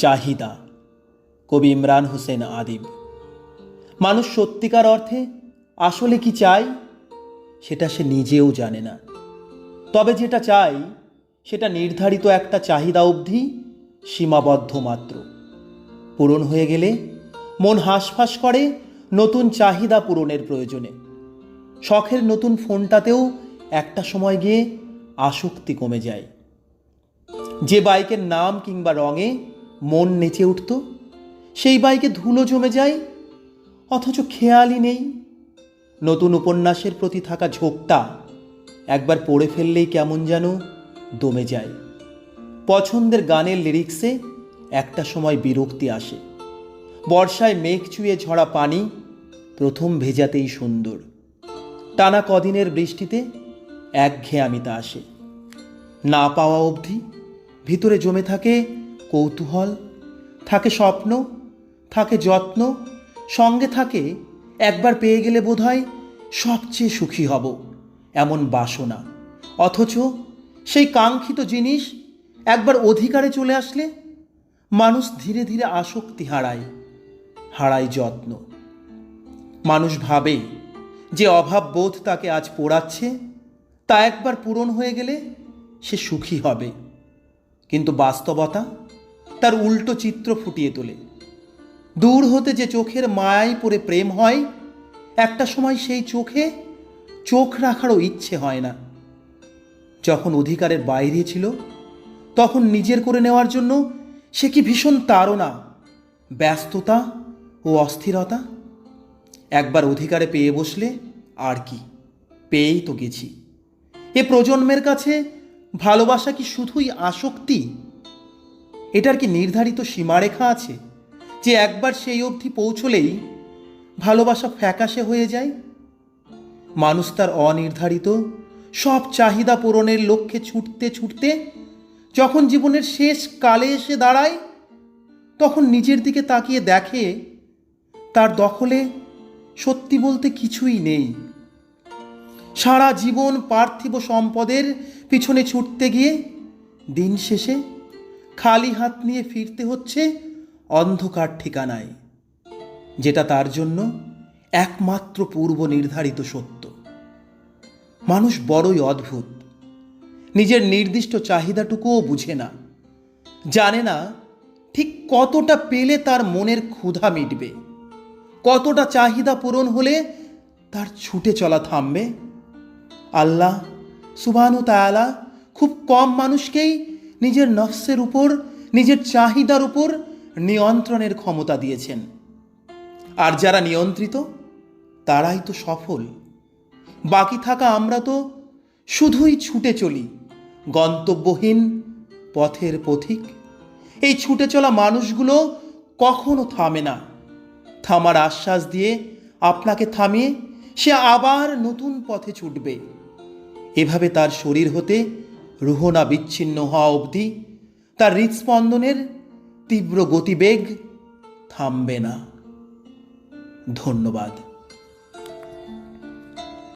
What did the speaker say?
চাহিদা। কবি ইমরান হোসেন আদিব। মানুষ সত্যিকার অর্থে আসলে কি চায় সেটা সে নিজেও জানে না। তবে যেটা চাই সেটা নির্ধারিত একটা চাহিদা অবধি সীমাবদ্ধ মাত্র। পূরণ হয়ে গেলে মন হাঁসফাঁস করে নতুন চাহিদা পূরণের প্রয়োজনে। শখের নতুন ফোনটাতেও একটা সময় গিয়ে আসক্তি কমে যায়। যে বাইকের নাম কিংবা রঙে মন নেচে উঠত, সেই বাইকে ধুলো জমে যায়, অথচ খেয়ালই নেই। নতুন উপন্যাসের প্রতি থাকা ঝোঁকটা একবার পড়ে ফেললেই কেমন যেন দমে যায়। পছন্দের গানের লিরিক্সে একটা সময় বিরক্তি আসে। বর্ষায় মেঘ চুয়ে ঝরা পানি প্রথম ভেজাতেই সুন্দর। টানা কদিনের বৃষ্টিতে একঘেয়ামিতা আসে। না পাওয়া অবধি ভিতরে জমে থাকে কৌতূহল, থাকে স্বপ্ন, থাকে যত্ন, সঙ্গে থাকে একবার পেয়ে গেলে বোধহয় সবচেয়ে সুখী হব এমন বাসনা। অথচ সেই কাঙ্ক্ষিত জিনিস একবার অধিকারে চলে আসলে মানুষ ধীরে ধীরে আসক্তি হারায় যত্ন। মানুষ ভাবে যে অভাব বোধ তাকে আজ পোড়াচ্ছে তা একবার পূরণ হয়ে গেলে সে সুখী হবে, কিন্তু বাস্তবতা তার উল্টো চিত্র ফুটিয়ে তোলে। দূর হতে যে চোখের মায়ায় পড়ে প্রেম হয়, একটা সময় সেই চোখে চোখ রাখারও ইচ্ছে হয় না। যখন অধিকারের বাইরে ছিল তখন নিজের করে নেওয়ার জন্য সে কি ভীষণ তাড়না, ব্যস্ততা ও অস্থিরতা। একবার অধিকারে পেয়ে বসলে আর কি, পেয়েই তো গেছি। এ প্রজন্মের কাছে ভালোবাসা কি শুধুই আসক্তি? এটার কি নির্ধারিত সীমারেখা আছে যে একবার সেই অবধি পৌঁছলেই ভালোবাসা ফ্যাকাশে হয়ে যায়? মানুষ তার অনির্ধারিত সব চাহিদা পূরণের লক্ষ্যে ছুটতে ছুটতে যখন জীবনের শেষ কালে এসে দাঁড়ায়, তখন নিজের দিকে তাকিয়ে দেখে তার দখলে সত্যি বলতে কিছুই নেই। সারা জীবন পার্থিব সম্পদের পিছনে ছুটতে গিয়ে দিন শেষে খালি হাত নিয়ে ফিরতে হচ্ছে অন্ধকার ঠিকানায়, যেটা তার জন্য একমাত্র পূর্ব নির্ধারিত সত্য। মানুষ বড়ই অদ্ভুত। নিজের নির্দিষ্ট চাহিদাটুকুও বুঝে না, জানে না ঠিক কতটা পেলে তার মনের ক্ষুধা মিটবে, কতটা চাহিদা পূরণ হলে তার ছুটে চলা থামবে। আল্লাহ সুবহানাহু ওয়া তাআলা খুব কম মানুষকেই নিজের নফসের উপর, নিজের চাহিদার উপর নিয়ন্ত্রণের ক্ষমতা দিয়েছেন। আর যারা নিয়ন্ত্রিত তারাই তো সফল। বাকি থাকা আমরা তো শুধুই ছুটে চলি, গন্তব্যহীন পথের পথিক। এই ছুটে চলা মানুষগুলো কখনো থামে না। থামার আশ্বাস দিয়ে আপনাকে থামিয়ে সে আবার নতুন পথে ছুটবে। এভাবে তার শরীর হতে রুহ না বিচ্ছিন্ন হওয়া অবধি তার হৃৎস্পন্দনের তীব্র গতিবেগ থামবে না। ধন্যবাদ।